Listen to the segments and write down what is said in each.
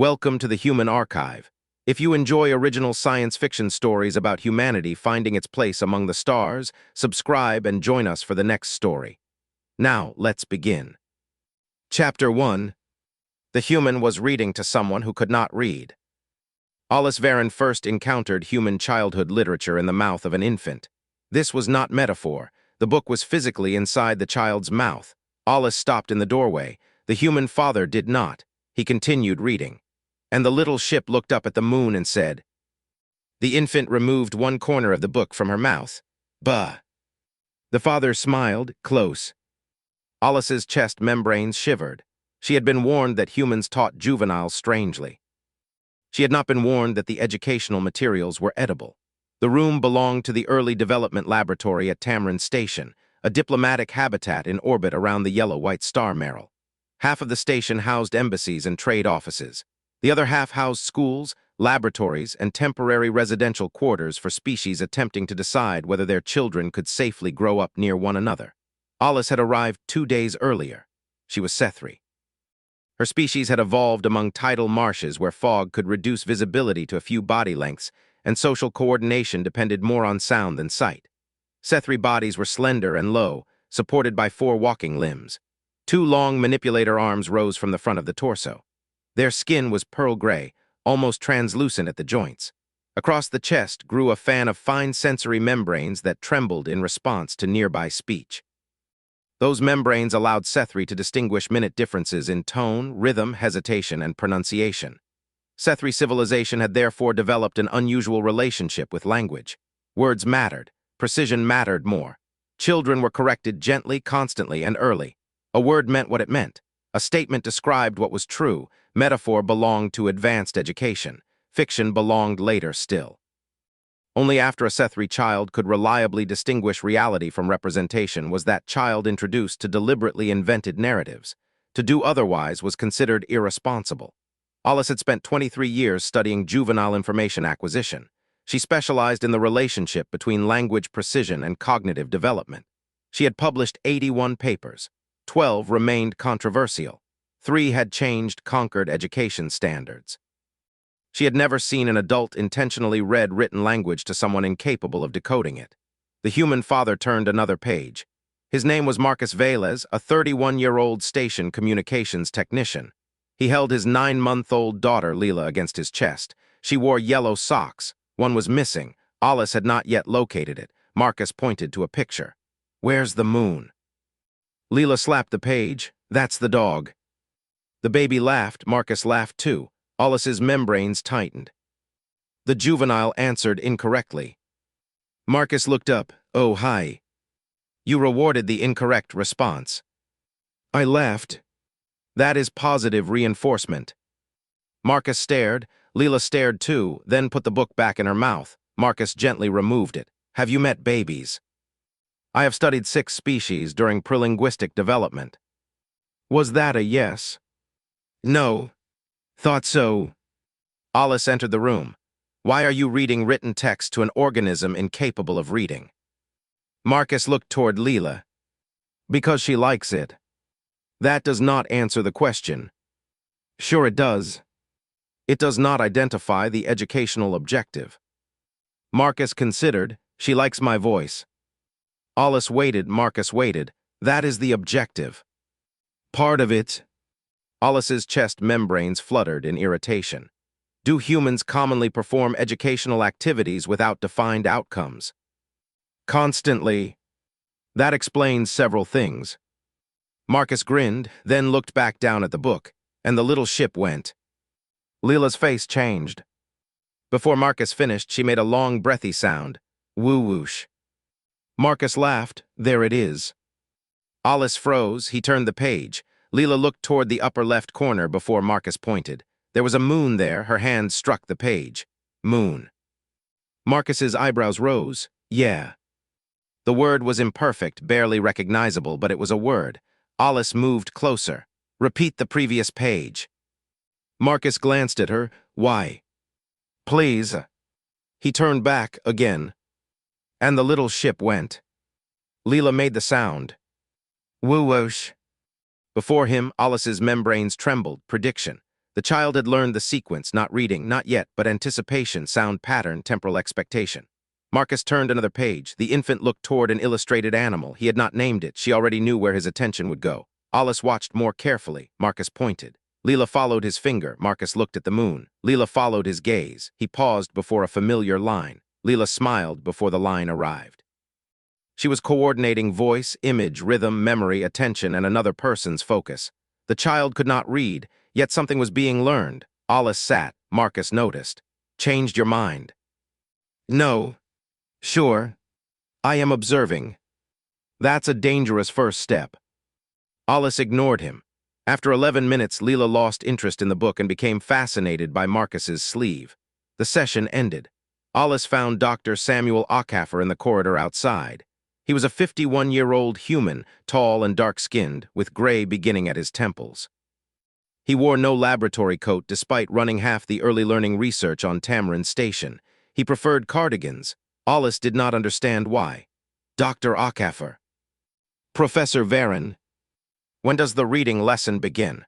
Welcome to the Human Archive. If you enjoy original science fiction stories about humanity finding its place among the stars, subscribe and join us for the next story. Now, let's begin. Chapter 1. The human was reading to someone who could not read. Olyss Varen first encountered human childhood literature in the mouth of an infant. This was not metaphor. The book was physically inside the child's mouth. Olyss stopped in the doorway. The human father did not. He continued reading. And the little ship looked up at the moon and said, The infant removed one corner of the book from her mouth. Bah! The father smiled, close. Olyss's chest membranes shivered. She had been warned that humans taught juveniles strangely. She had not been warned that the educational materials were edible. The room belonged to the Early Development Laboratory at Tamron Station, a diplomatic habitat in orbit around the yellow-white star Merrill. Half of the station housed embassies and trade offices. The other half housed schools, laboratories, and temporary residential quarters for species attempting to decide whether their children could safely grow up near one another. Olyss had arrived 2 days earlier. She was Sethri. Her species had evolved among tidal marshes where fog could reduce visibility to a few body lengths, and social coordination depended more on sound than sight. Sethri bodies were slender and low, supported by 4 walking limbs. 2 long manipulator arms rose from the front of the torso. Their skin was pearl gray, almost translucent at the joints. Across the chest grew a fan of fine sensory membranes that trembled in response to nearby speech. Those membranes allowed Sethri to distinguish minute differences in tone, rhythm, hesitation, and pronunciation. Sethri civilization had therefore developed an unusual relationship with language. Words mattered. Precision mattered more. Children were corrected gently, constantly, and early. A word meant what it meant. A statement described what was true. Metaphor belonged to advanced education. Fiction belonged later still. Only after a Sethri child could reliably distinguish reality from representation was that child introduced to deliberately invented narratives. To do otherwise was considered irresponsible. Olyss had spent 23 years studying juvenile information acquisition. She specialized in the relationship between language precision and cognitive development. She had published 81 papers. 12 remained controversial. 3 had conquered education standards. She had never seen an adult intentionally read written language to someone incapable of decoding it. The human father turned another page. His name was Marcus Velez, a 31-year-old station communications technician. He held his 9-month-old daughter, Leela, against his chest. She wore yellow socks. One was missing. Olyss had not yet located it. Marcus pointed to a picture. Where's the moon? Leela slapped the page. That's the dog. The baby laughed. Marcus laughed too. Olyss's membranes tightened. The juvenile answered incorrectly. Marcus looked up. Oh, hi. You rewarded the incorrect response. I laughed. That is positive reinforcement. Marcus stared. Leela stared too, then put the book back in her mouth. Marcus gently removed it. Have you met babies? I have studied 6 species during prelinguistic development. Was that a yes? No. Thought so. Olyss entered the room. Why are you reading written text to an organism incapable of reading? Marcus looked toward Leela. Because she likes it. That does not answer the question. Sure it does. It does not identify the educational objective. Marcus considered. She likes my voice. Olyss waited. Marcus waited. That is the objective. Part of it. Olyss's chest membranes fluttered in irritation. Do humans commonly perform educational activities without defined outcomes? Constantly. That explains several things. Marcus grinned, then looked back down at the book, and the little ship went. Leela's face changed. Before Marcus finished, she made a long, breathy sound. Woo-whoosh. Marcus laughed. There it is. Olyss froze. He turned the page. Leela looked toward the upper left corner before Marcus pointed. There was a moon there. Her hand struck the page. Moon. Marcus's eyebrows rose. Yeah. The word was imperfect, barely recognizable, but it was a word. Olyss moved closer. Repeat the previous page. Marcus glanced at her. Why? Please. He turned back again. And the little ship went. Leela made the sound. Woo-whoosh. Before him, Olyss's membranes trembled. Prediction. The The child had learned the sequence, not reading, not yet, but anticipation, sound pattern, temporal expectation. Marcus turned another page. The infant looked toward an illustrated animal. He had not named it. She already knew where his attention would go. Olyss watched more carefully. Marcus pointed. Leela followed his finger. Marcus looked at the moon. Leela followed his gaze. He paused before a familiar line. Leela smiled before the line arrived. She was coordinating voice, image, rhythm, memory, attention, and another person's focus. The child could not read, yet something was being learned. Olyss sat. Marcus noticed. Changed your mind? No. Sure. I am observing. That's a dangerous first step. Olyss ignored him. After 11 minutes, Leela lost interest in the book and became fascinated by Marcus's sleeve. The session ended. Olyss found Dr. Samuel Ockhafer in the corridor outside. He was a 51-year-old human, tall and dark-skinned, with gray beginning at his temples. He wore no laboratory coat despite running half the early learning research on Tamarin Station. He preferred cardigans. Olyss did not understand why. Dr. Ockhafer. Professor Varen. When does the reading lesson begin?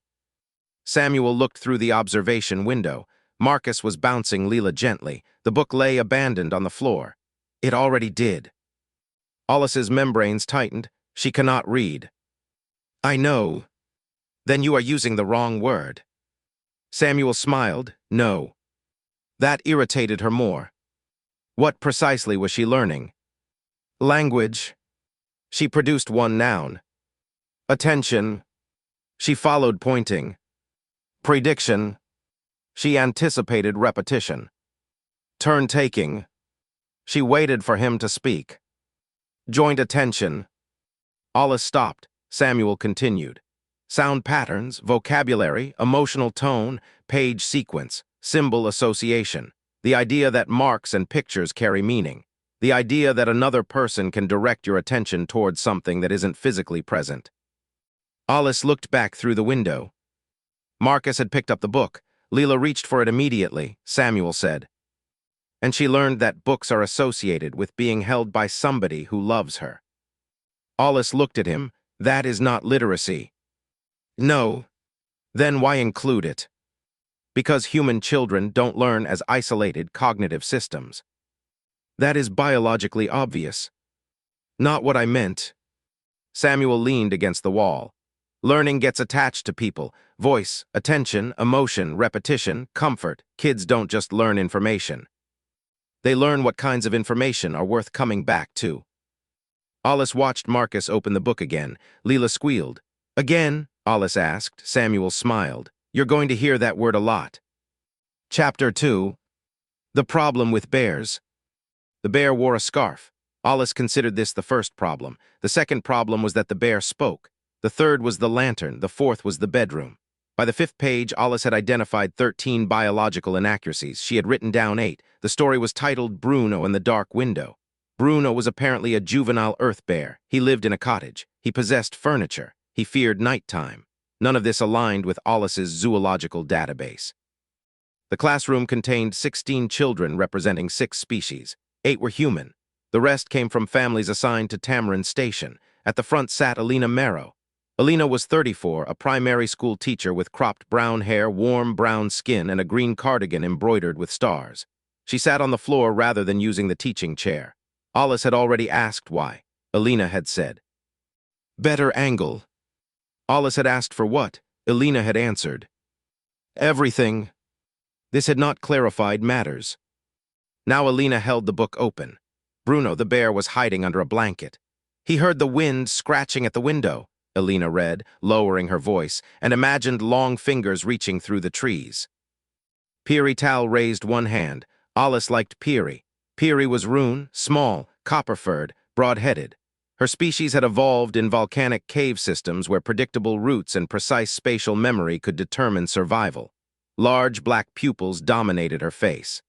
Samuel looked through the observation window. Marcus was bouncing Leela gently. The book lay abandoned on the floor. It already did. Olyss's membranes tightened. She cannot read. I know. Then you are using the wrong word. Samuel smiled. No. That irritated her more. What precisely was she learning? Language. She produced one noun. Attention. She followed pointing. Prediction. She anticipated repetition. Turn-taking. She waited for him to speak. Joint attention. Olyss stopped. Samuel continued. Sound patterns, vocabulary, emotional tone, page sequence, symbol association. The idea that marks and pictures carry meaning. The idea that another person can direct your attention towards something that isn't physically present. Olyss looked back through the window. Marcus had picked up the book. Leela reached for it immediately, Samuel said. And she learned that books are associated with being held by somebody who loves her. Olyss looked at him. That is not literacy. No. Then why include it? Because human children don't learn as isolated cognitive systems. That is biologically obvious. Not what I meant. Samuel leaned against the wall. Learning gets attached to people. Voice, attention, emotion, repetition, comfort. Kids don't just learn information. They learn what kinds of information are worth coming back to. Olyss watched Marcus open the book again. Leela squealed. Again? Olyss asked. Samuel smiled. You're going to hear that word a lot. Chapter 2. The problem with bears. The bear wore a scarf. Olyss considered this the first problem. The second problem was that the bear spoke. The third was the lantern. The fourth was the bedroom. By the fifth page, Olyss had identified 13 biological inaccuracies. She had written down 8. The story was titled Bruno and the Dark Window. Bruno was apparently a juvenile earth bear. He lived in a cottage. He possessed furniture. He feared nighttime. None of this aligned with Olyss's zoological database. The classroom contained 16 children representing 6 species. 8 were human. The rest came from families assigned to Tamarin Station. At the front sat Alina Marrow. Alina was 34, a primary school teacher with cropped brown hair, warm brown skin, and a green cardigan embroidered with stars. She sat on the floor rather than using the teaching chair. Olyss had already asked why. Alina had said, "Better angle." Olyss had asked for what? Alina had answered, "Everything." This had not clarified matters. Now Alina held the book open. Bruno the bear was hiding under a blanket. He heard the wind scratching at the window, Alina read, lowering her voice, and imagined long fingers reaching through the trees. Piri Tal raised one hand. Olyss liked Piri. Piri was Rune, small, copper-furred, broad-headed. Her species had evolved in volcanic cave systems where predictable routes and precise spatial memory could determine survival. Large black pupils dominated her face.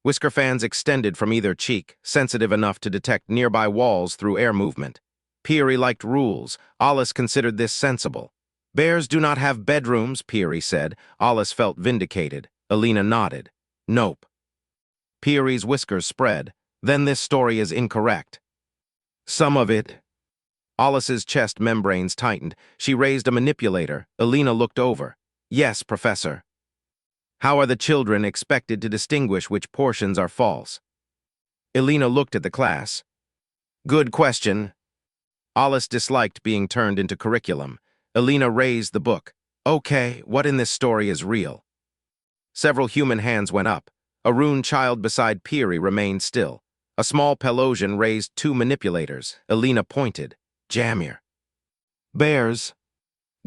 Whisker fans extended from either cheek, sensitive enough to detect nearby walls through air movement. Piri liked rules. Olyss considered this sensible. Bears do not have bedrooms, Piri said. Olyss felt vindicated. Alina nodded. Nope. Piri's whiskers spread. Then this story is incorrect. Some of it. Olyss's chest membranes tightened. She raised a manipulator. Alina looked over. Yes, Professor. How are the children expected to distinguish which portions are false? Elena looked at the class. Good question. Olyss disliked being turned into curriculum. Elena raised the book. Okay, what in this story is real? Several human hands went up. A rune child beside Peary remained still. A small Pelosian raised two manipulators. Elena pointed. Jamir. Bears.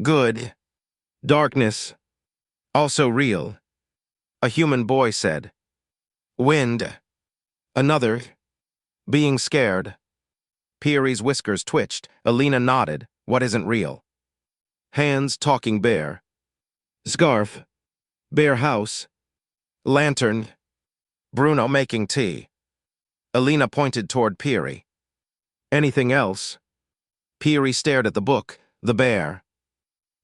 Good. Darkness. Also real. A human boy said. Wind. Another. Being scared. Peary's whiskers twitched. Elena nodded. What isn't real? Hands talking bear. Scarf. Bear house. Lantern. Bruno making tea. Elena pointed toward Peary. Anything else? Peary stared at the book. The bear.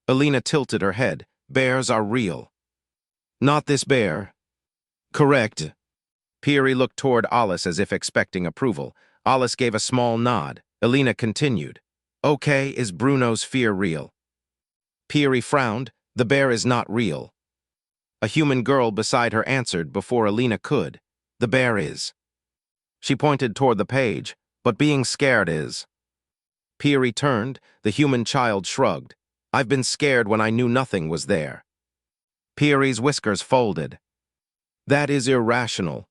Elena tilted her head. Bears are real. Not this bear. Correct. Peary looked toward Olyss as if expecting approval. Olyss gave a small nod. Elena continued. Okay, is Bruno's fear real? Peary frowned. The bear is not real. A human girl beside her answered before Elena could. The bear is. She pointed toward the page, but being scared is. Peary turned. The human child shrugged. I've been scared when I knew nothing was there. Peary's whiskers folded. That is irrational.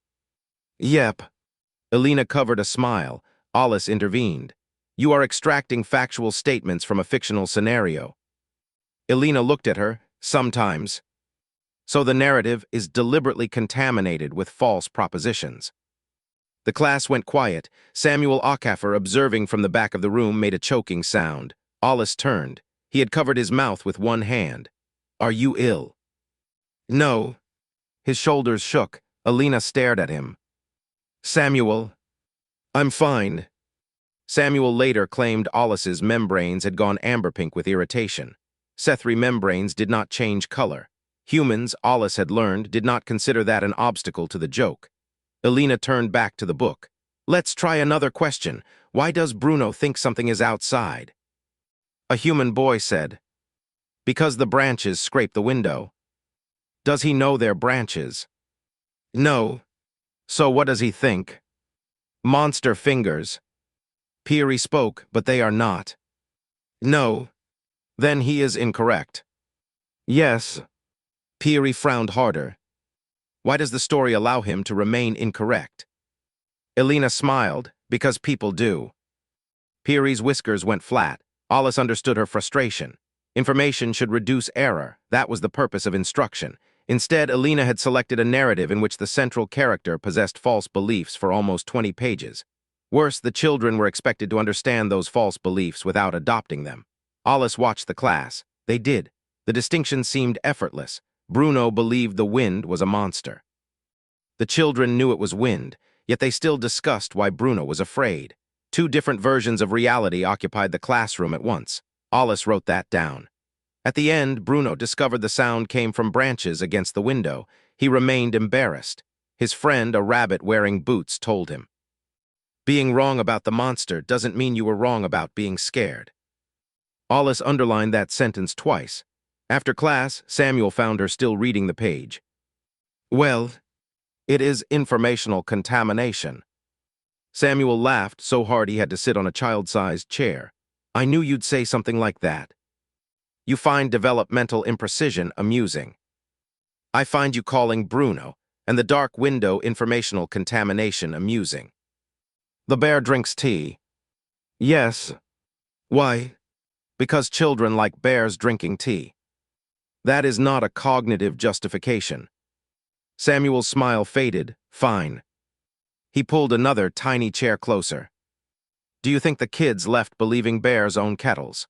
Yep. Elena covered a smile. Olyss intervened. You are extracting factual statements from a fictional scenario. Elena looked at her. Sometimes. So the narrative is deliberately contaminated with false propositions. The class went quiet. Samuel Okafor, observing from the back of the room, made a choking sound. Olyss turned. He had covered his mouth with one hand. Are you ill? No. His shoulders shook. Elena stared at him. Samuel. I'm fine. Samuel later claimed Olyss's membranes had gone amber-pink with irritation. Sethri membranes did not change color. Humans, Olyss had learned, did not consider that an obstacle to the joke. Elena turned back to the book. Let's try another question. Why does Bruno think something is outside? A human boy said. Because the branches scrape the window. Does he know they're branches? No. So what does he think? Monster fingers. Peary spoke, but they are not. No. Then he is incorrect. Yes. Peary frowned harder. Why does the story allow him to remain incorrect? Elena smiled, because people do. Peary's whiskers went flat. Olyss understood her frustration. Information should reduce error. That was the purpose of instruction. Instead, Elena had selected a narrative in which the central character possessed false beliefs for almost 20 pages. Worse, the children were expected to understand those false beliefs without adopting them. Olyss watched the class. They did. The distinction seemed effortless. Bruno believed the wind was a monster. The children knew it was wind, yet they still discussed why Bruno was afraid. Two different versions of reality occupied the classroom at once. Olyss wrote that down. At the end, Bruno discovered the sound came from branches against the window. He remained embarrassed. His friend, a rabbit wearing boots, told him. Being wrong about the monster doesn't mean you were wrong about being scared. Olyss underlined that sentence twice. After class, Samuel found her still reading the page. Well, it is informational contamination. Samuel laughed so hard he had to sit on a child-sized chair. I knew you'd say something like that. You find developmental imprecision amusing. I find you calling Bruno and the dark window informational contamination amusing. The bear drinks tea. Yes. Why? Because children like bears drinking tea. That is not a cognitive justification. Samuel's smile faded. Fine. He pulled another tiny chair closer. Do you think the kids left believing bears own kettles?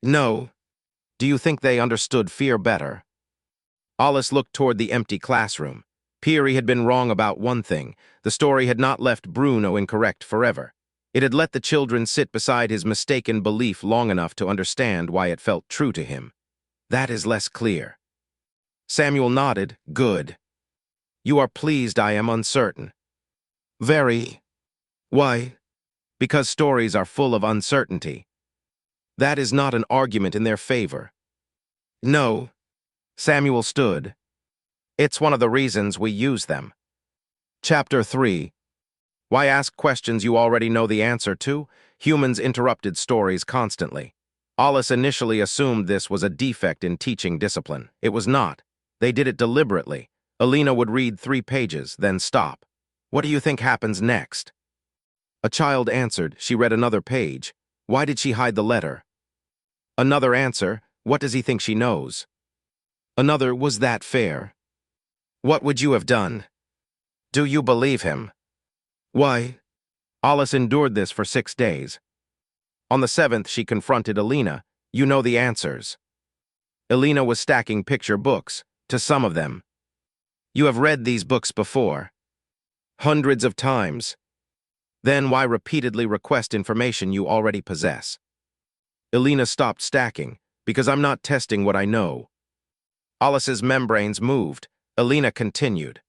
No. Do you think they understood fear better? Olyss looked toward the empty classroom. Peary had been wrong about one thing. The story had not left Bruno incorrect forever. It had let the children sit beside his mistaken belief long enough to understand why it felt true to him. That is less clear. Samuel nodded. Good. You are pleased I am uncertain. Very. Why? Because stories are full of uncertainty. That is not an argument in their favor. No. Samuel stood. It's one of the reasons we use them. Chapter 3. Why ask questions you already know the answer to? Humans interrupted stories constantly. Olyss initially assumed this was a defect in teaching discipline. It was not. They did it deliberately. Alina would read 3 pages, then stop. What do you think happens next? A child answered. She read another page. Why did she hide the letter? Another answer. What does he think she knows? Another, was that fair? What would you have done? Do you believe him? Why? Olyss endured this for 6 days. On the 7th, she confronted Alina. You know the answers. Alina was stacking picture books, to some of them. You have read these books before. Hundreds of times. Then why repeatedly request information you already possess? Alina stopped stacking, because I'm not testing what I know. Olyss's membranes moved. Alina continued.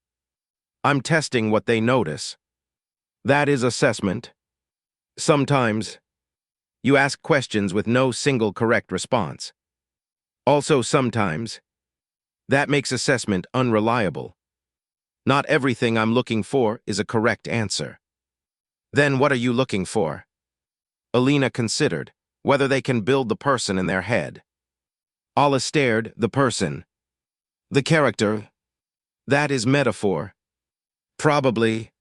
I'm testing what they notice. That is assessment. Sometimes, you ask questions with no single correct response. Also sometimes, that makes assessment unreliable. Not everything I'm looking for is a correct answer. Then what are you looking for? Alina considered whether they can build the person in their head. Olyss stared. The person. The character. That is metaphor. Probably.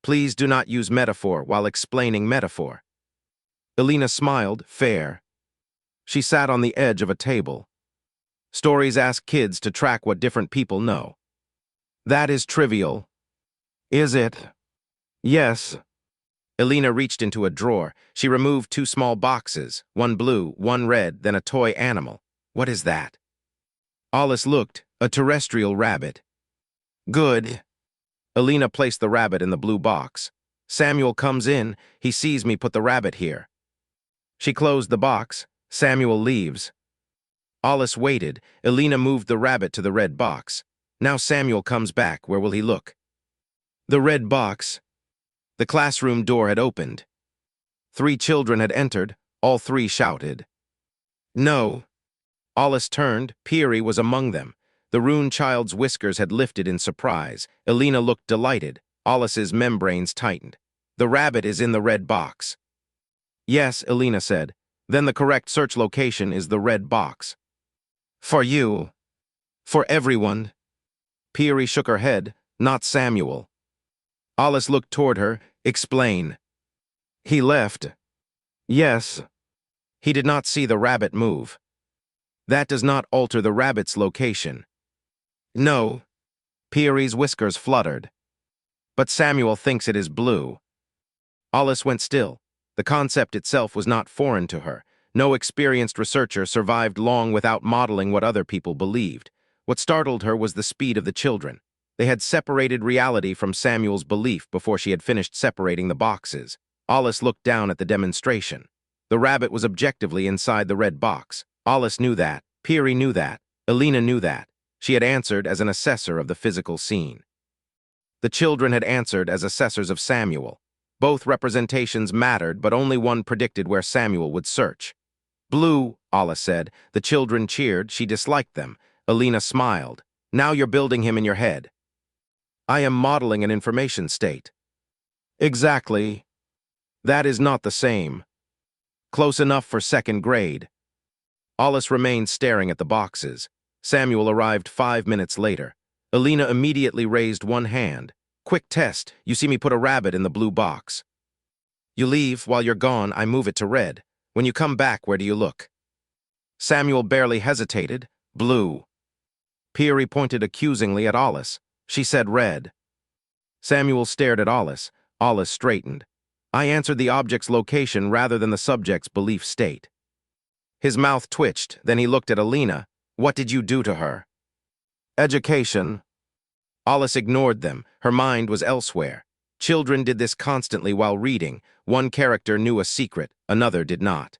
Please do not use metaphor while explaining metaphor. Alina smiled. Fair. She sat on the edge of a table. Stories ask kids to track what different people know. That is trivial. Is it? Yes. Alina reached into a drawer. She removed 2 small boxes, one blue, one red, then a toy animal. What is that? Olyss looked. A terrestrial rabbit. Good. Alina placed the rabbit in the blue box. Samuel comes in. He sees me put the rabbit here. She closed the box. Samuel leaves. Olyss waited. Alina moved the rabbit to the red box. Now Samuel comes back. Where will he look? The red box. The classroom door had opened. 3 children had entered. All 3 shouted. No. Olyss turned. Peary was among them. The rune child's whiskers had lifted in surprise. Alina looked delighted. Olyss's membranes tightened. The rabbit is in the red box. Yes, Alina said. Then the correct search location is the red box. For you. For everyone. Peary shook her head. Not Samuel. Olyss looked toward her. Explain. He left. Yes. He did not see the rabbit move. That does not alter the rabbit's location. No. Peary's whiskers fluttered. But Samuel thinks it is blue. Olyss went still. The concept itself was not foreign to her. No experienced researcher survived long without modeling what other people believed. What startled her was the speed of the children. They had separated reality from Samuel's belief before she had finished separating the boxes. Olyss looked down at the demonstration. The rabbit was objectively inside the red box. Olyss knew that. Peary knew that. Alina knew that. She had answered as an assessor of the physical scene. The children had answered as assessors of Samuel. Both representations mattered, but only one predicted where Samuel would search. Blue, Olyss said. The children cheered. She disliked them. Alina smiled. Now you're building him in your head. I am modeling an information state. Exactly. That is not the same. Close enough for 2nd grade. Olyss remained staring at the boxes. Samuel arrived 5 minutes later. Alina immediately raised one hand. Quick test. You see me put a rabbit in the blue box. You leave. While you're gone, I move it to red. When you come back, where do you look? Samuel barely hesitated. Blue. Peary pointed accusingly at Olyss. She said red. Samuel stared at Olyss. Olyss straightened. I answered the object's location rather than the subject's belief state. His mouth twitched. Then he looked at Alina. What did you do to her? Education. Olyss ignored them. Her mind was elsewhere. Children did this constantly while reading. One character knew a secret, another did not.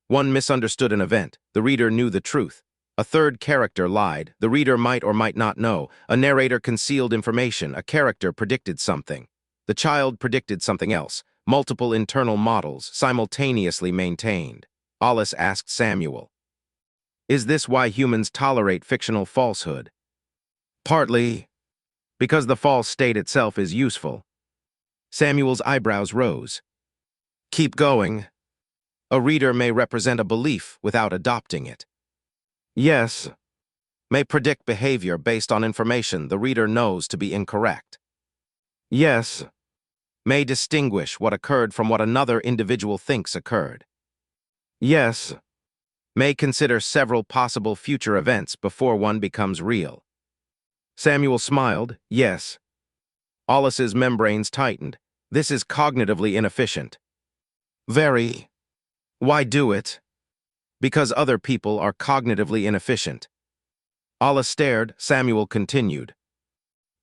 One misunderstood an event. The reader knew the truth. A third character lied. The reader might or might not know. A narrator concealed information. A character predicted something. The child predicted something else. Multiple internal models, simultaneously maintained. Olyss asked Samuel. Is this why humans tolerate fictional falsehood? Partly because the false state itself is useful. Samuel's eyebrows rose. Keep going. A reader may represent a belief without adopting it. Yes, may predict behavior based on information the reader knows to be incorrect. Yes, may distinguish what occurred from what another individual thinks occurred. Yes, may consider several possible future events before one becomes real. Samuel smiled. Yes. Olyss's membranes tightened. This is cognitively inefficient. Very. Why do it? Because other people are cognitively inefficient. Olyss stared. Samuel continued.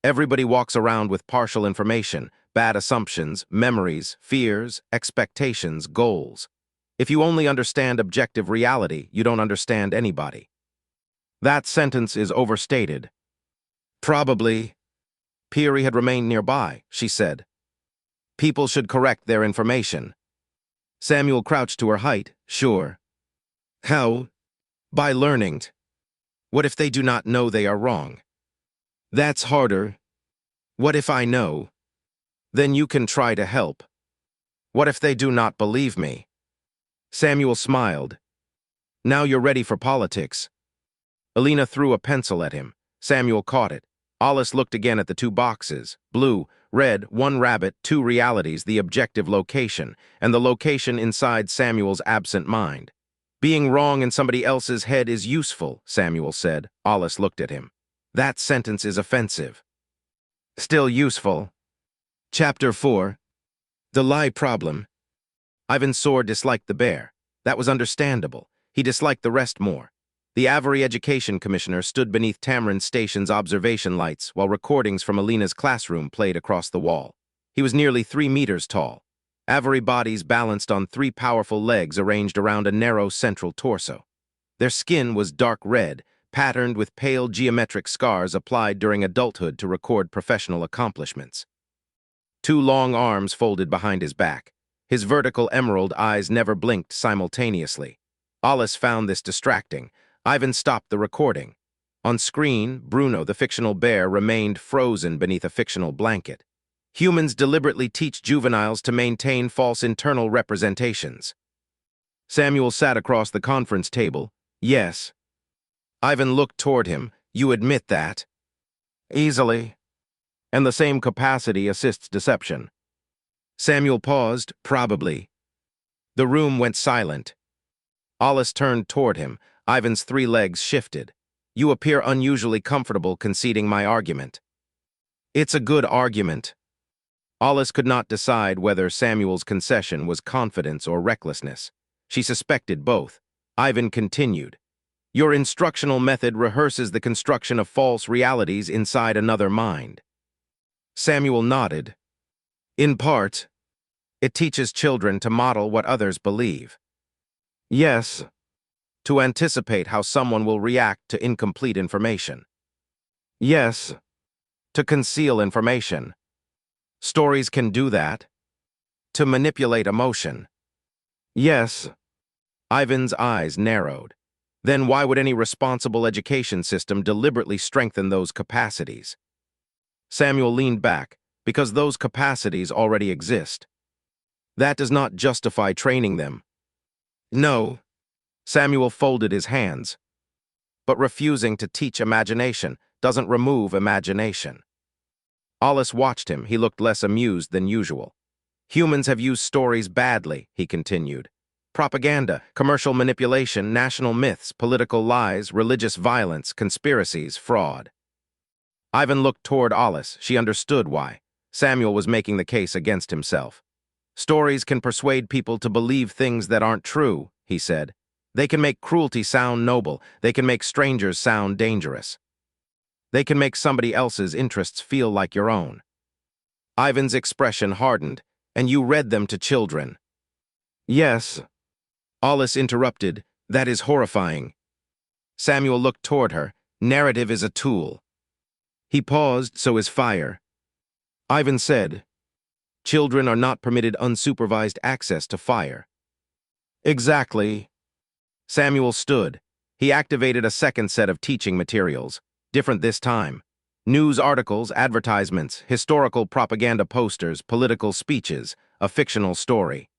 Everybody walks around with partial information, bad assumptions, memories, fears, expectations, goals. If you only understand objective reality, you don't understand anybody. That sentence is overstated. Probably. Peary had remained nearby, she said. People should correct their information. Samuel crouched to her height. Sure. How? By learning. What if they do not know they are wrong? That's harder. What if I know? Then you can try to help. What if they do not believe me? Samuel smiled. Now you're ready for politics. Alina threw a pencil at him. Samuel caught it. Olyss looked again at the two boxes. Blue, red, one rabbit, two realities, the objective location, and the location inside Samuel's absent mind. Being wrong in somebody else's head is useful, Samuel said. Olyss looked at him. That sentence is offensive. Still useful. Chapter 4. The Lie Problem. Ivan Soar disliked the bear. That was understandable. He disliked the rest more. The Avery Education Commissioner stood beneath Tamarind Station's observation lights while recordings from Alina's classroom played across the wall. He was nearly 3 meters tall. Avery bodies balanced on 3 powerful legs arranged around a narrow central torso. Their skin was dark red, patterned with pale geometric scars applied during adulthood to record professional accomplishments. 2 long arms folded behind his back. His vertical emerald eyes never blinked simultaneously. Olyss found this distracting. Ivan stopped the recording. On screen, Bruno, the fictional bear, remained frozen beneath a fictional blanket. Humans deliberately teach juveniles to maintain false internal representations. Samuel sat across the conference table. Yes. Ivan looked toward him. You admit that? Easily. And the same capacity assists deception. Samuel paused. Probably. The room went silent. Olyss turned toward him. Ivan's 3 legs shifted. You appear unusually comfortable conceding my argument. It's a good argument. Olyss could not decide whether Samuel's concession was confidence or recklessness. She suspected both. Ivan continued. Your instructional method rehearses the construction of false realities inside another mind. Samuel nodded. In part, it teaches children to model what others believe. Yes. To anticipate how someone will react to incomplete information. Yes, to conceal information. Stories can do that. To manipulate emotion. Yes. Ivan's eyes narrowed. Then why would any responsible education system deliberately strengthen those capacities? Samuel leaned back, because those capacities already exist. That does not justify training them. No. Samuel folded his hands. But refusing to teach imagination doesn't remove imagination. Olyss watched him. He looked less amused than usual. Humans have used stories badly, he continued. Propaganda, commercial manipulation, national myths, political lies, religious violence, conspiracies, fraud. Ivan looked toward Olyss. She understood why. Samuel was making the case against himself. Stories can persuade people to believe things that aren't true, he said. They can make cruelty sound noble. They can make strangers sound dangerous. They can make somebody else's interests feel like your own. Ivan's expression hardened. And you read them to children. Yes. Olyss interrupted. That is horrifying. Samuel looked toward her. Narrative is a tool. He paused, so is fire. Ivan said, children are not permitted unsupervised access to fire. Exactly. Samuel stood. He activated a second set of teaching materials, different this time. News articles, advertisements, historical propaganda posters, political speeches, a fictional story.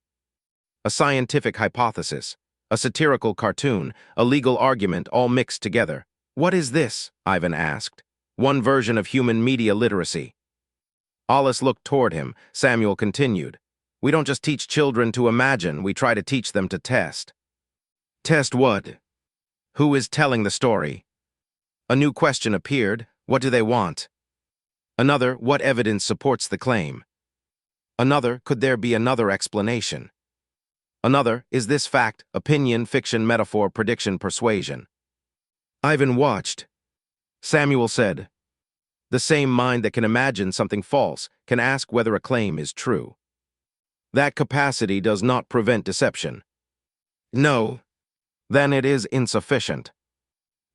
A scientific hypothesis, a satirical cartoon, a legal argument, all mixed together. What is this? Ivan asked. One version of human media literacy. Olyss looked toward him. Samuel continued. We don't just teach children to imagine, we try to teach them to test. Test what? Who is telling the story? A new question appeared. What do they want? Another, what evidence supports the claim? Another, could there be another explanation? Another, is this fact, opinion, fiction, metaphor, prediction, persuasion? Ivan watched. Samuel said, the same mind that can imagine something false can ask whether a claim is true. That capacity does not prevent deception. No. Then it is insufficient.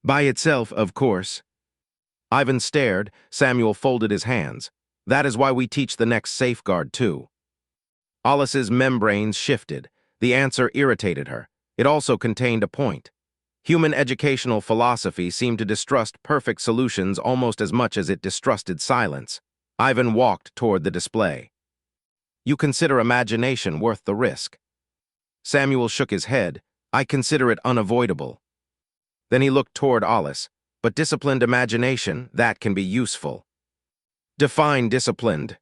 By itself, of course. Ivan stared. Samuel folded his hands. That is why we teach the next safeguard, too. Olyss's membranes shifted. The answer irritated her. It also contained a point. Human educational philosophy seemed to distrust perfect solutions almost as much as it distrusted silence. Ivan walked toward the display. You consider imagination worth the risk? Samuel shook his head. I consider it unavoidable. Then he looked toward Olyss. But disciplined imagination, that can be useful. Define disciplined.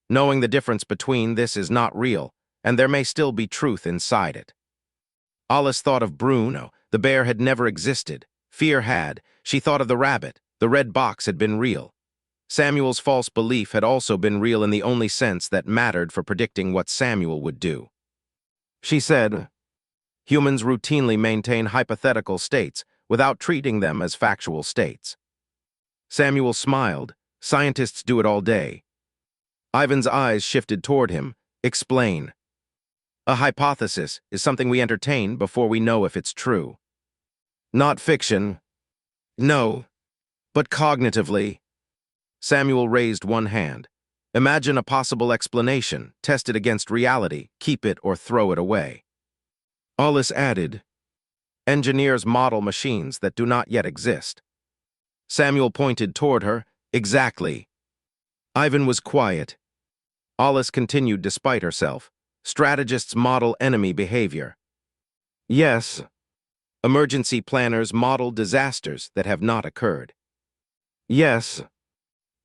Knowing the difference between this is not real, and there may still be truth inside it. Olyss thought of Bruno. The bear had never existed. Fear had. She thought of the rabbit. The red box had been real. Samuel's false belief had also been real in the only sense that mattered for predicting what Samuel would do. She said, humans routinely maintain hypothetical states without treating them as factual states. Samuel smiled. Scientists do it all day. Ivan's eyes shifted toward him. Explain. A hypothesis is something we entertain before we know if it's true. Not fiction. No. But cognitively. Samuel raised one hand. Imagine a possible explanation, test it against reality, keep it or throw it away. Olyss added, engineers model machines that do not yet exist. Samuel pointed toward her. Exactly. Ivan was quiet. Olyss continued despite herself. Strategists model enemy behavior. Yes. Emergency planners model disasters that have not occurred. Yes.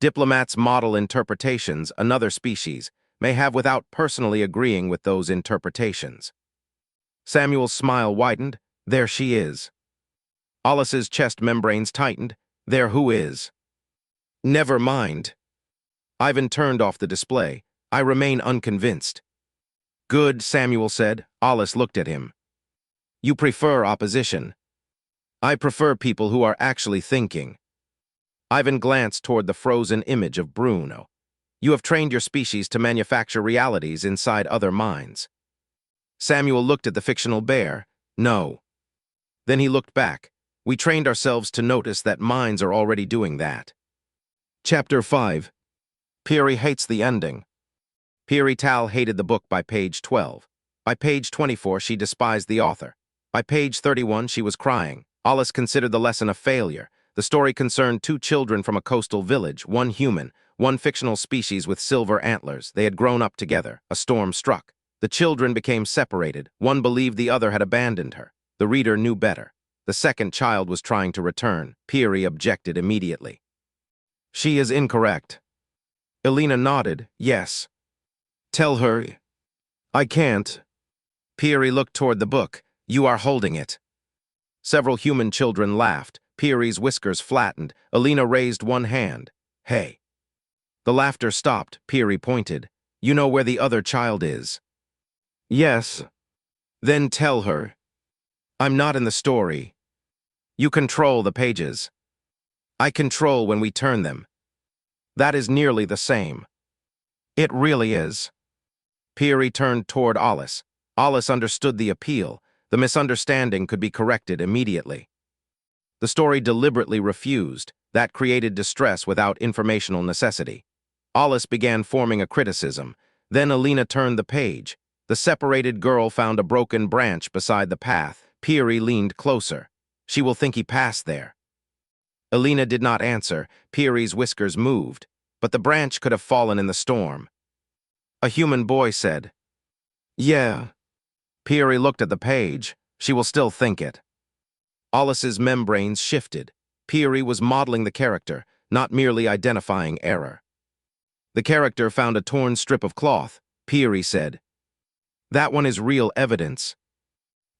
Diplomats model interpretations another species may have without personally agreeing with those interpretations. Samuel's smile widened. There she is. Olyss's chest membranes tightened. There who is. Never mind. Ivan turned off the display. I remain unconvinced. Good, Samuel said. Olyss looked at him. You prefer opposition. I prefer people who are actually thinking. Ivan glanced toward the frozen image of Bruno. You have trained your species to manufacture realities inside other minds. Samuel looked at the fictional bear. No. Then he looked back. We trained ourselves to notice that minds are already doing that. Chapter 5. Piri hates the ending. Piri Tal hated the book by page 12. By page 24, she despised the author. By page 31, she was crying. Olyss considered the lesson a failure. The story concerned two children from a coastal village, one human, one fictional species with silver antlers. They had grown up together. A storm struck. The children became separated. One believed the other had abandoned her. The reader knew better. The second child was trying to return. Piri objected immediately. She is incorrect. Elena nodded. Yes. Tell her. I can't. Piri looked toward the book. You are holding it. Several human children laughed. Piri's whiskers flattened. Elena raised one hand. Hey. The laughter stopped. Piri pointed. You know where the other child is? Yes. Then tell her. I'm not in the story. You control the pages. I control when we turn them. That is nearly the same. It really is. Piri turned toward Olyss. Olyss understood the appeal. The misunderstanding could be corrected immediately. The story deliberately refused. That created distress without informational necessity. Olyss began forming a criticism. Then Elena turned the page. The separated girl found a broken branch beside the path. Piri leaned closer. She will think he passed there. Alina did not answer. Peary's whiskers moved, but the branch could have fallen in the storm. A human boy said, "Yeah." Peary looked at the page. She will still think it. Olyss's membranes shifted. Peary was modeling the character, not merely identifying error. The character found a torn strip of cloth. Peary said, "That one is real evidence."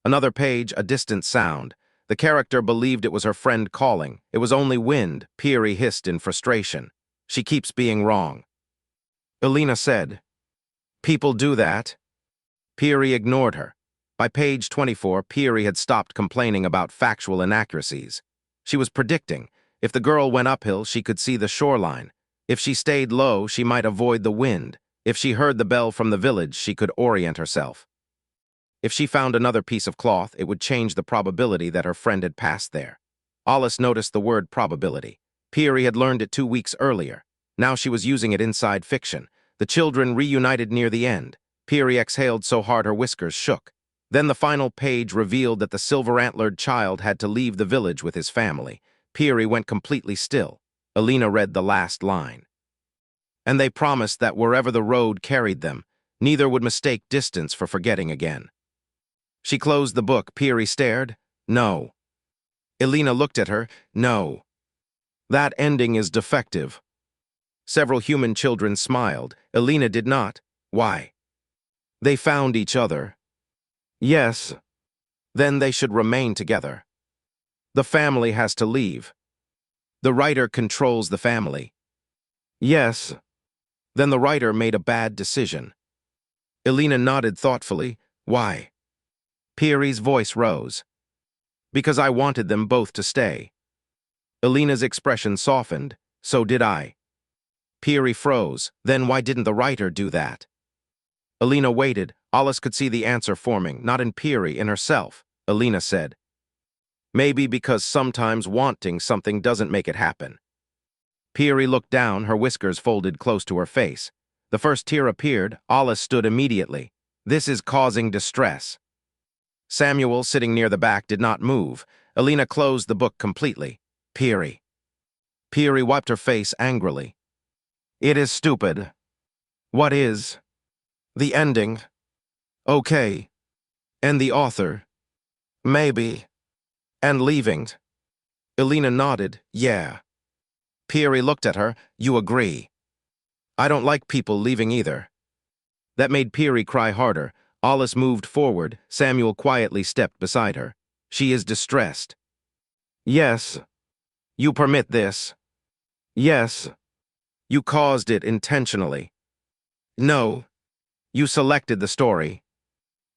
Another page, a distant sound. The character believed it was her friend calling. It was only wind, Peary hissed in frustration. She keeps being wrong. Alina said, "People do that." Peary ignored her. By page 24, Peary had stopped complaining about factual inaccuracies. She was predicting. If the girl went uphill, she could see the shoreline. If she stayed low, she might avoid the wind. If she heard the bell from the village, she could orient herself. If she found another piece of cloth, it would change the probability that her friend had passed there. Olyss noticed the word probability. Peary had learned it 2 weeks earlier. Now she was using it inside fiction. The children reunited near the end. Peary exhaled so hard her whiskers shook. Then the final page revealed that the silver-antlered child had to leave the village with his family. Peary went completely still. Alina read the last line. And they promised that wherever the road carried them, neither would mistake distance for forgetting again. She closed the book. Peary stared. "No." Alina looked at her. "No. That ending is defective." Several human children smiled. Alina did not. "Why?" "They found each other." "Yes. Then they should remain together. The family has to leave. The writer controls the family." "Yes. Then the writer made a bad decision." Alina nodded thoughtfully. "Why?" Peary's voice rose. "Because I wanted them both to stay." Alina's expression softened. "So did I." Peary froze. "Then why didn't the writer do that?" Alina waited. Olyss could see the answer forming, not in Peary, in herself. Alina said, "Maybe because sometimes wanting something doesn't make it happen." Peary looked down, her whiskers folded close to her face. The first tear appeared. Olyss stood immediately. "This is causing distress." Samuel, sitting near the back, did not move. Alina closed the book completely. "Peary." Peary wiped her face angrily. "It is stupid." "What is?" "The ending." "Okay." "And the author?" "Maybe." "And leaving?" Alina nodded. "Yeah." Peary looked at her. "You agree?" "I don't like people leaving either." That made Peary cry harder. Olyss moved forward. Samuel quietly stepped beside her. "She is distressed." "Yes." "You permit this?" "Yes." "You caused it intentionally?" "No." "You selected the story?"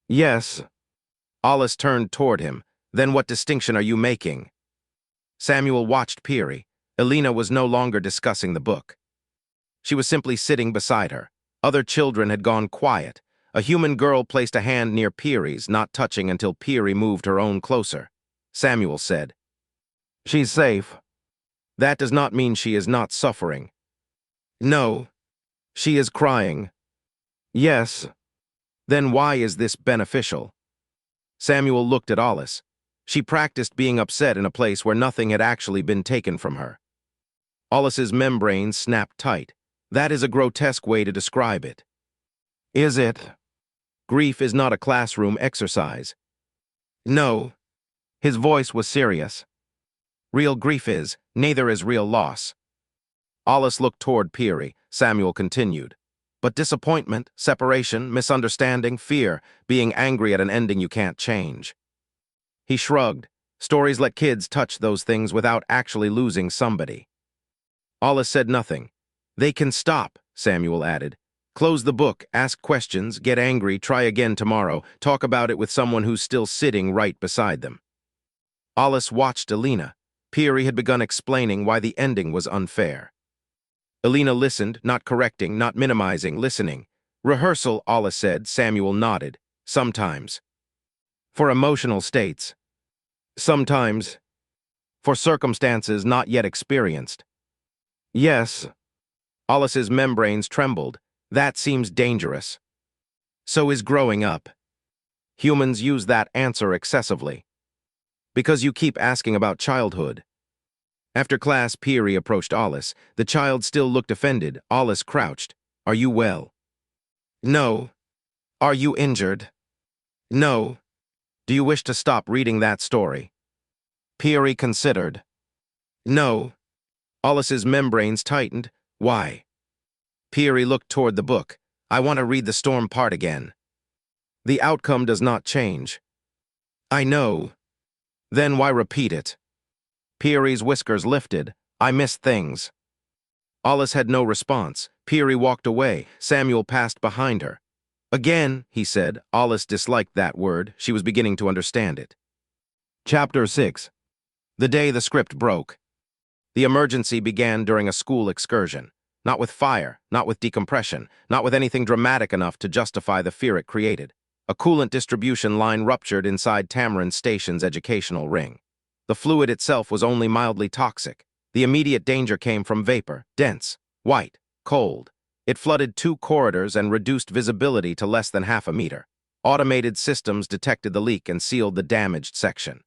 "Yes." Olyss turned toward him. "Then what distinction are you making?" Samuel watched Peary. Alina was no longer discussing the book. She was simply sitting beside her. Other children had gone quiet. A human girl placed a hand near Peary's, not touching until Peary moved her own closer. Samuel said, "She's safe." "That does not mean she is not suffering." "No." "She is crying." "Yes." "Then why is this beneficial?" Samuel looked at Olyss. She practiced being upset in a place where nothing had actually been taken from her. Olyss's membranes snapped tight. That is a grotesque way to describe it. "Is it?" "Grief is not a classroom exercise." "No." His voice was serious. "Real grief is, neither is real loss." Olyss looked toward Peary. Samuel continued. "But disappointment, separation, misunderstanding, fear, being angry at an ending you can't change." He shrugged. Stories let kids touch those things without actually losing somebody. Olyss said nothing. "They can stop," Samuel added. "Close the book, ask questions, get angry, try again tomorrow, talk about it with someone who's still sitting right beside them." Olyss watched Alina. Peary had begun explaining why the ending was unfair. Alina listened, not correcting, not minimizing, listening. "Rehearsal," Olyss said. Samuel nodded. "Sometimes." "For emotional states." "Sometimes." "For circumstances not yet experienced." "Yes." Olyss's membranes trembled. "That seems dangerous." "So is growing up." Humans use that answer excessively. "Because you keep asking about childhood." After class, Peary approached Olyss. The child still looked offended. Olyss crouched. "Are you well?" "No." "Are you injured?" "No." "Do you wish to stop reading that story?" Peary considered. "No." Olyss's membranes tightened. "Why?" Peary looked toward the book. "I want to read the storm part again." "The outcome does not change." "I know." "Then why repeat it?" Peary's whiskers lifted. "I missed things." Olyss had no response. Peary walked away. Samuel passed behind her. "Again," he said. Olyss disliked that word. She was beginning to understand it. Chapter 6. The day the script broke. The emergency began during a school excursion. Not with fire, not with decompression, not with anything dramatic enough to justify the fear it created. A coolant distribution line ruptured inside Tamarin Station's educational ring. The fluid itself was only mildly toxic. The immediate danger came from vapor, dense, white, cold. It flooded 2 corridors and reduced visibility to less than half a meter. Automated systems detected the leak and sealed the damaged section.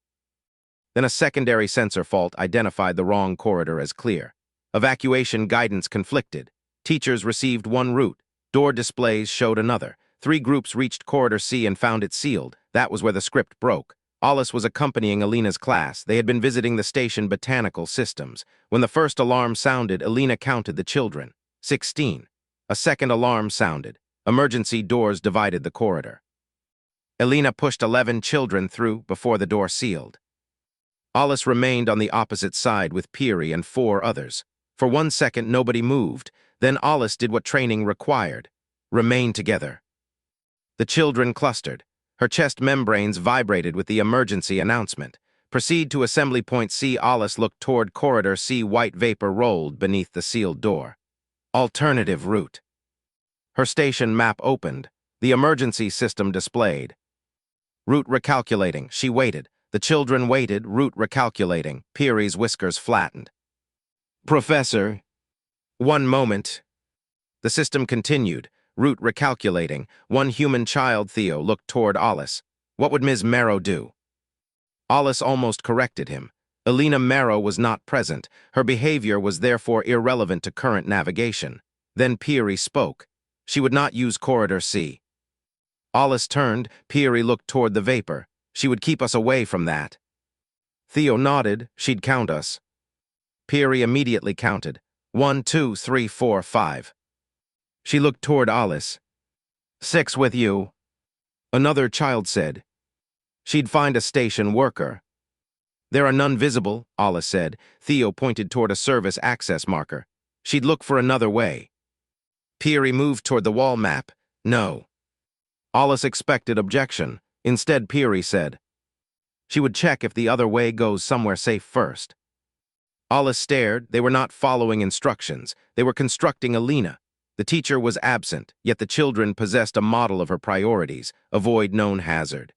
Then a secondary sensor fault identified the wrong corridor as clear. Evacuation guidance conflicted. Teachers received one route. Door displays showed another. 3 groups reached Corridor C and found it sealed. That was where the script broke. Olyss was accompanying Alina's class. They had been visiting the station botanical systems. When the first alarm sounded, Alina counted the children. 16. A second alarm sounded. Emergency doors divided the corridor. Alina pushed 11 children through before the door sealed. Olyss remained on the opposite side with Peary and 4 others. For 1 second, nobody moved. Then Olyss did what training required. Remain together. The children clustered. Her chest membranes vibrated with the emergency announcement. Proceed to Assembly Point C. Olyss looked toward Corridor C. White vapor rolled beneath the sealed door. Alternative route. Her station map opened. The emergency system displayed. Route recalculating. She waited. The children waited. Route recalculating. Peary's whiskers flattened. "Professor." "One moment." The system continued. Route recalculating. 1 human child. Theo looked toward Olyss. What would Ms. Marrow do? Olyss almost corrected him. Alina Marrow was not present. Her behavior was therefore irrelevant to current navigation. Then Peary spoke. She would not use Corridor C. Olyss turned. Peary looked toward the vapor. She would keep us away from that. Theo nodded. She'd count us. Peary immediately counted. 1, 2, 3, 4, 5. She looked toward Olyss. 6 with you. Another child said. She'd find a station worker. There are none visible, Olyss said. Theo pointed toward a service access marker. She'd look for another way. Peary moved toward the wall map. No. Olyss expected objection. Instead, Peary said. She would check if the other way goes somewhere safe first. Olyss stared. They were not following instructions. They were constructing Alina. The teacher was absent, yet the children possessed a model of her priorities. Avoid known hazard.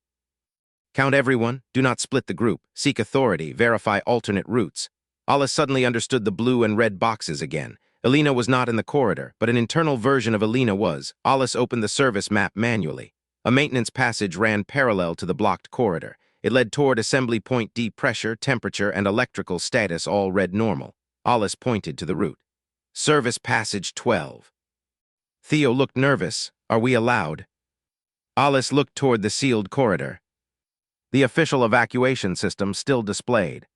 Count everyone. Do not split the group. Seek authority. Verify alternate routes. Olyss suddenly understood the blue and red boxes again. Alina was not in the corridor, but an internal version of Alina was. Olyss opened the service map manually. A maintenance passage ran parallel to the blocked corridor. It led toward Assembly Point D. Pressure, temperature, and electrical status all read normal. Olyss pointed to the route. Service Passage 12. Theo looked nervous. Are we allowed? Olyss looked toward the sealed corridor. The official evacuation system still displayed.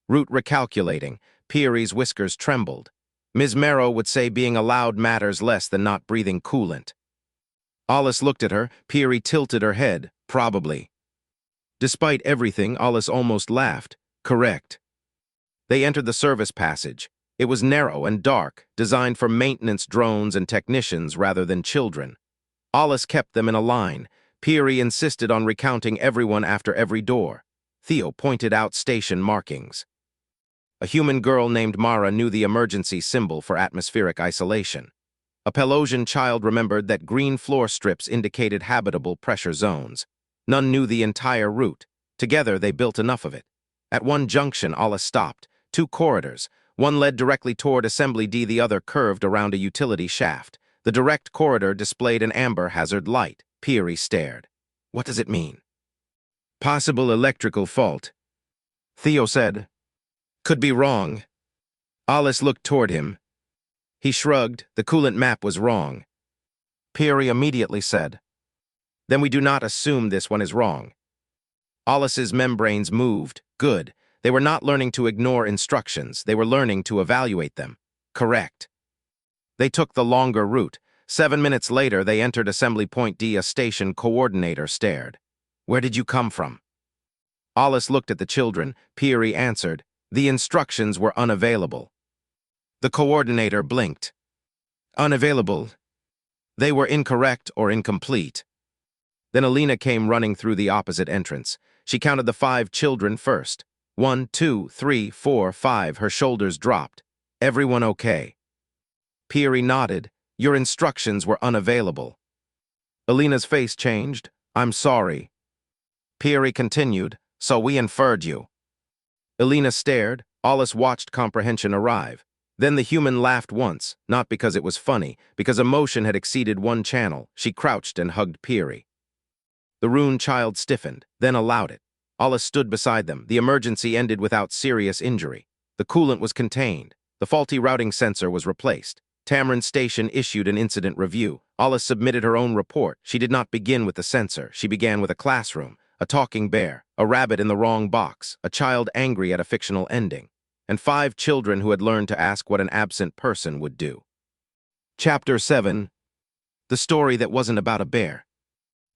Route recalculating. Peary's whiskers trembled. Ms. Marrow would say being allowed matters less than not breathing coolant. Olyss looked at her. Peary tilted her head. Probably. Despite everything, Olyss almost laughed. Correct. They entered the service passage. It was narrow and dark, designed for maintenance drones and technicians rather than children. Olyss kept them in a line. Peary insisted on recounting everyone after every door. Theo pointed out station markings. A human girl named Mara knew the emergency symbol for atmospheric isolation. A Pelosian child remembered that green floor strips indicated habitable pressure zones. None knew the entire route. Together, they built enough of it. At one junction, Olyss stopped. 2 corridors. One led directly toward Assembly D, the other curved around a utility shaft. The direct corridor displayed an amber hazard light. Peary stared. What does it mean? Possible electrical fault. Theo said. Could be wrong. Olyss looked toward him. He shrugged. The coolant map was wrong. Peary immediately said, "Then we do not assume this one is wrong." Olyss's membranes moved. Good. They were not learning to ignore instructions. They were learning to evaluate them. Correct. They took the longer route. 7 minutes later, they entered Assembly Point D. A station coordinator stared. "Where did you come from?" Olyss looked at the children. Peary answered, "The instructions were unavailable." The coordinator blinked. "Unavailable?" They were incorrect or incomplete. Then Alina came running through the opposite entrance. She counted the 5 children first. 1, 2, 3, 4, 5. Her shoulders dropped. "Everyone okay?" Peary nodded. "Your instructions were unavailable." Alina's face changed. "I'm sorry." Peary continued, "So we inferred you." Alina stared. Olyss watched comprehension arrive. Then the human laughed once, not because it was funny, because emotion had exceeded one channel. She crouched and hugged Peary. The Rune child stiffened, then allowed it. Olyss stood beside them. The emergency ended without serious injury. The coolant was contained. The faulty routing sensor was replaced. Tamron Station issued an incident review. Olyss submitted her own report. She did not begin with the sensor. She began with a classroom, a talking bear, a rabbit in the wrong box, a child angry at a fictional ending, and 5 children who had learned to ask what an absent person would do. Chapter 7. The Story That Wasn't About a Bear.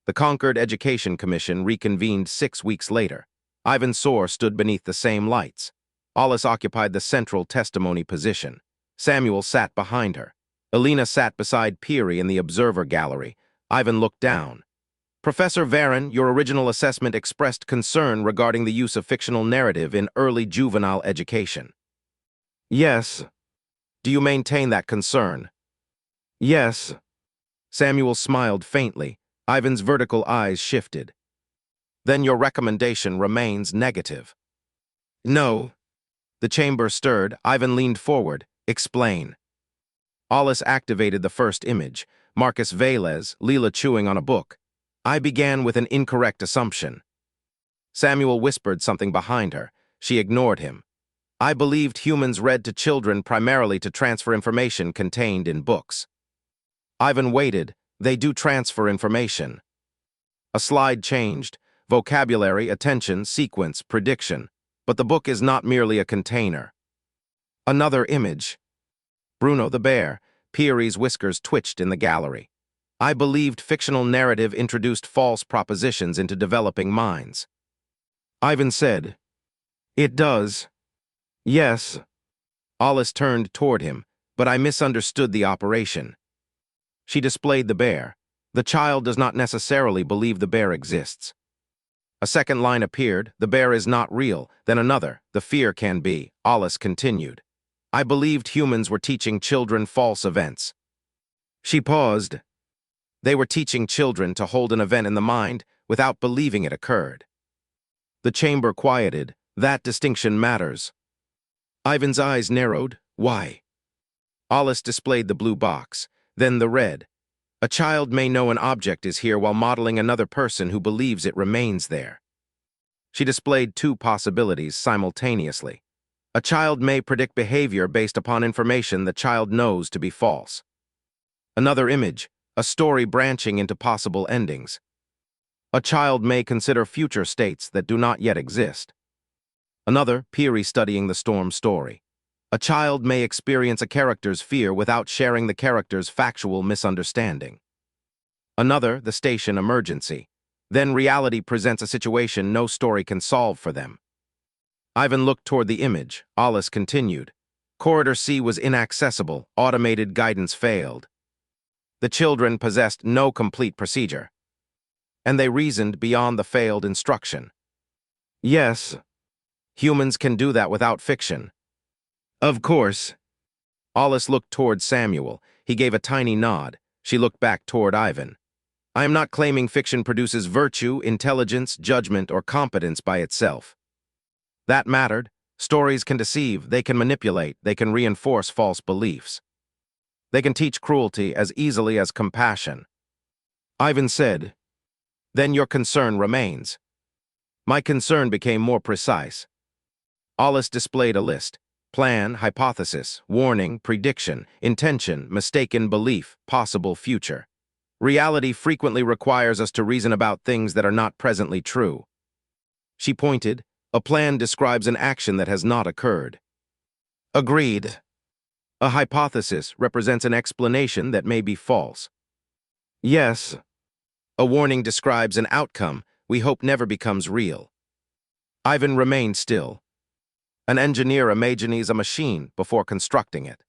The Concord Education Commission reconvened 6 weeks later. Ivan Soar stood beneath the same lights. Olyss occupied the central testimony position. Samuel sat behind her. Alina sat beside Peary in the observer gallery. Ivan looked down. "Professor Varen, your original assessment expressed concern regarding the use of fictional narrative in early juvenile education." "Yes." "Do you maintain that concern?" "Yes." Samuel smiled faintly. Ivan's vertical eyes shifted. "Then your recommendation remains negative." "No." The chamber stirred. Ivan leaned forward. "Explain." Olyss activated the first image. Marcus Velez, Leela chewing on a book. "I began with an incorrect assumption." Samuel whispered something behind her. She ignored him. "I believed humans read to children primarily to transfer information contained in books." Ivan waited. "They do transfer information." A slide changed. Vocabulary, attention, sequence, prediction. But the book is not merely a container. Another image. Bruno the bear. Peary's whiskers twitched in the gallery. "I believed fictional narrative introduced false propositions into developing minds." Ivan said, "It does." "Yes." Olyss turned toward him, "But I misunderstood the operation." She displayed the bear. "The child does not necessarily believe the bear exists." A second line appeared. "The bear is not real." Then another. "The fear can be." Olyss continued, "I believed humans were teaching children false events." She paused. They were teaching children to hold an event in the mind without believing it occurred. The chamber quieted. "That distinction matters." Ivan's eyes narrowed. "Why?" Olyss displayed the blue box, then the red. "A child may know an object is here while modeling another person who believes it remains there." She displayed 2 possibilities simultaneously. A child may predict behavior based upon information the child knows to be false. Another image, a story branching into possible endings. A child may consider future states that do not yet exist. Another, Peary studying the storm story. A child may experience a character's fear without sharing the character's factual misunderstanding. Another, the station emergency. Then reality presents a situation no story can solve for them. Ivan looked toward the image. Olyss continued. Corridor C was inaccessible. Automated guidance failed. The children possessed no complete procedure. And they reasoned beyond the failed instruction. Yes. Humans can do that without fiction. Of course. Olyss looked toward Samuel. He gave a tiny nod. She looked back toward Ivan. I am not claiming fiction produces virtue, intelligence, judgment, or competence by itself. That mattered. Stories can deceive, they can manipulate, they can reinforce false beliefs. They can teach cruelty as easily as compassion. Ivan said, Then your concern remains. My concern became more precise. Olyss displayed a list. Plan, hypothesis, warning, prediction, intention, mistaken belief, possible future. Reality frequently requires us to reason about things that are not presently true. She pointed. A plan describes an action that has not occurred. Agreed. A hypothesis represents an explanation that may be false. Yes. A warning describes an outcome we hope never becomes real. Ivan remained still. An engineer imagines a machine before constructing it.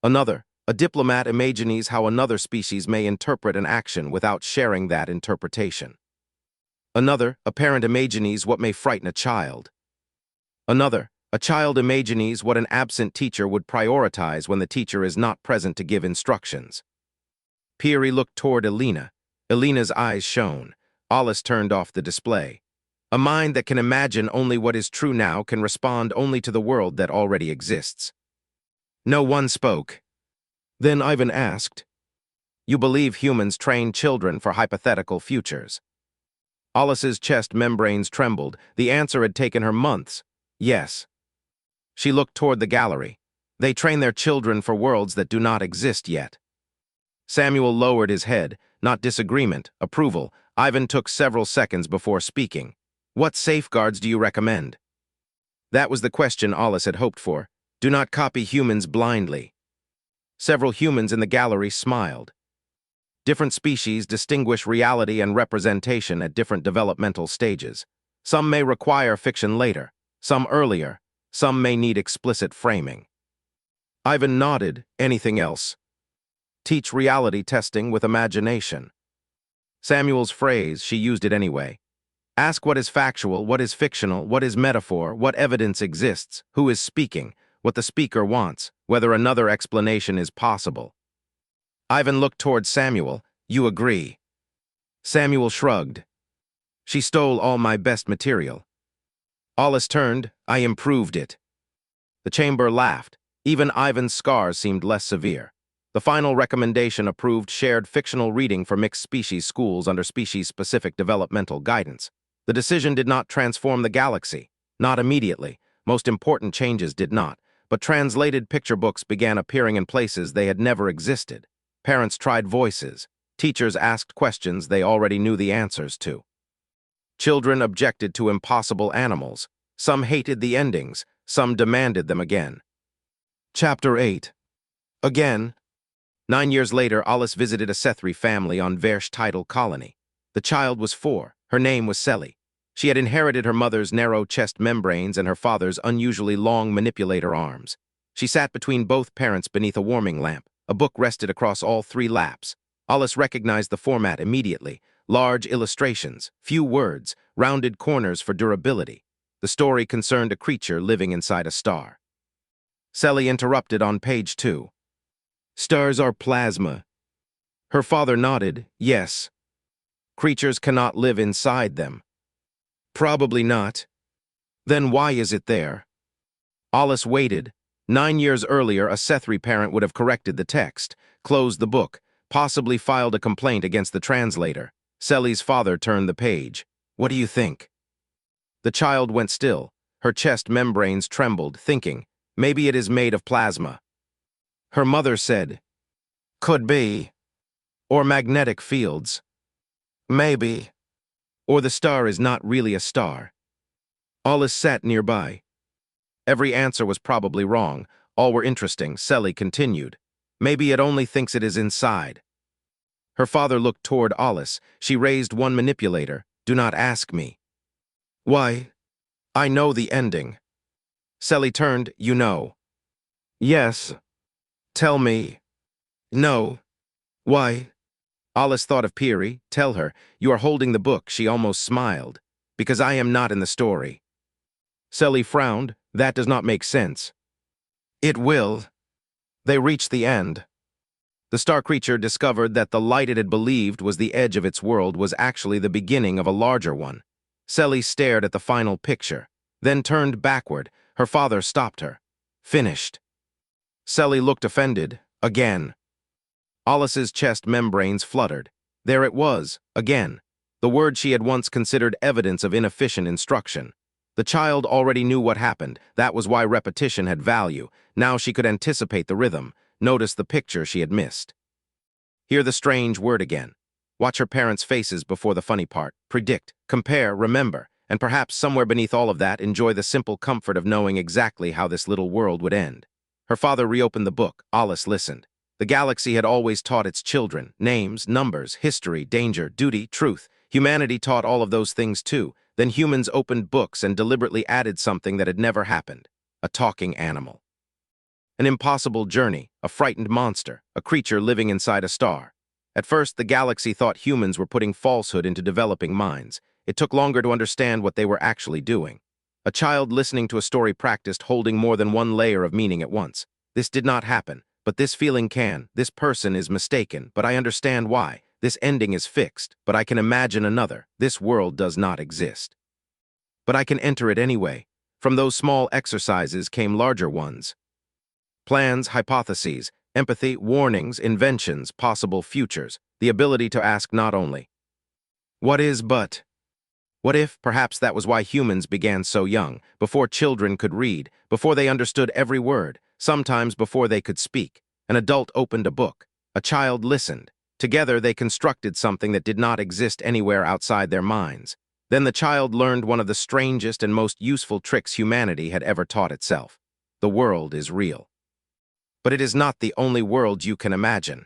A diplomat imagines how another species may interpret an action without sharing that interpretation. A parent imagines what may frighten a child. A child imagines what an absent teacher would prioritize when the teacher is not present to give instructions. Peary looked toward Elena. Elena's eyes shone. Olyss turned off the display. A mind that can imagine only what is true now can respond only to the world that already exists. No one spoke. Then Ivan asked, "You believe humans train children for hypothetical futures?" Olyss's chest membranes trembled. The answer had taken her months. Yes. She looked toward the gallery. They train their children for worlds that do not exist yet. Samuel lowered his head, not disagreement, approval. Ivan took several seconds before speaking. What safeguards do you recommend? That was the question Olyss had hoped for. Do not copy humans blindly. Several humans in the gallery smiled. Different species distinguish reality and representation at different developmental stages. Some may require fiction later, some earlier, some may need explicit framing. Ivan nodded. Anything else? Teach reality testing with imagination. Samuel's phrase, she used it anyway. Ask what is factual, what is fictional, what is metaphor, what evidence exists, who is speaking, what the speaker wants, whether another explanation is possible. Ivan looked toward Samuel. You agree? Samuel shrugged. She stole all my best material. Olyss turned. I improved it. The chamber laughed. Even Ivan's scars seemed less severe. The final recommendation approved shared fictional reading for mixed species schools under species-specific developmental guidance. The decision did not transform the galaxy. Not immediately. Most important changes did not. But translated picture books began appearing in places they had never existed. Parents tried voices. Teachers asked questions they already knew the answers to. Children objected to impossible animals. Some hated the endings. Some demanded them again. Chapter 8. Again. 9 years later, Olyss visited a Sethri family on Versh tidal colony. The child was 4. Her name was Selly. She had inherited her mother's narrow chest membranes and her father's unusually long manipulator arms. She sat between both parents beneath a warming lamp. A book rested across all 3 laps. Olyss recognized the format immediately. Large illustrations, few words, rounded corners for durability. The story concerned a creature living inside a star. Selly interrupted on page 2. Stars are plasma. Her father nodded. Yes. Creatures cannot live inside them. Probably not. Then why is it there? Olyss waited. 9 years earlier, a Sethri parent would have corrected the text, closed the book, possibly filed a complaint against the translator. Selly's father turned the page. What do you think? The child went still. Her chest membranes trembled, thinking, maybe it is made of plasma. Her mother said, could be. Or magnetic fields. Maybe. Or the star is not really a star. Olyss sat nearby. Every answer was probably wrong. All were interesting. Selly continued. Maybe it only thinks it is inside. Her father looked toward Olyss. She raised one manipulator. Do not ask me. Why? I know the ending. Selly turned. You know. Yes. Tell me. No. Why? Olyss thought of Peary. Tell her. You are holding the book. She almost smiled. Because I am not in the story. Selly frowned. That does not make sense. It will. They reached the end. The star creature discovered that the light it had believed was the edge of its world was actually the beginning of a larger one. Selly stared at the final picture, then turned backward. Her father stopped her. Finished. Selly looked offended. Again. Olyss's chest membranes fluttered. There it was, again. The word she had once considered evidence of inefficient instruction. The child already knew what happened. That was why repetition had value. Now she could anticipate the rhythm, notice the picture she had missed. Hear the strange word again. Watch her parents' faces before the funny part. Predict, compare, remember, and perhaps somewhere beneath all of that, enjoy the simple comfort of knowing exactly how this little world would end. Her father reopened the book. Olyss listened. The galaxy had always taught its children names, numbers, history, danger, duty, truth. Humanity taught all of those things too. Then humans opened books and deliberately added something that had never happened. A talking animal. An impossible journey, a frightened monster, a creature living inside a star. At first, the galaxy thought humans were putting falsehood into developing minds. It took longer to understand what they were actually doing. A child listening to a story practiced holding more than one layer of meaning at once. This did not happen, but this feeling can. This person is mistaken, but I understand why. This ending is fixed, but I can imagine another. This world does not exist. But I can enter it anyway. From those small exercises came larger ones. Plans, hypotheses, empathy, warnings, inventions, possible futures, the ability to ask not only, what is, but what if? Perhaps that was why humans began so young, before children could read, before they understood every word, sometimes before they could speak. An adult opened a book. A child listened. Together they constructed something that did not exist anywhere outside their minds. Then the child learned one of the strangest and most useful tricks humanity had ever taught itself. The world is real. But it is not the only world you can imagine.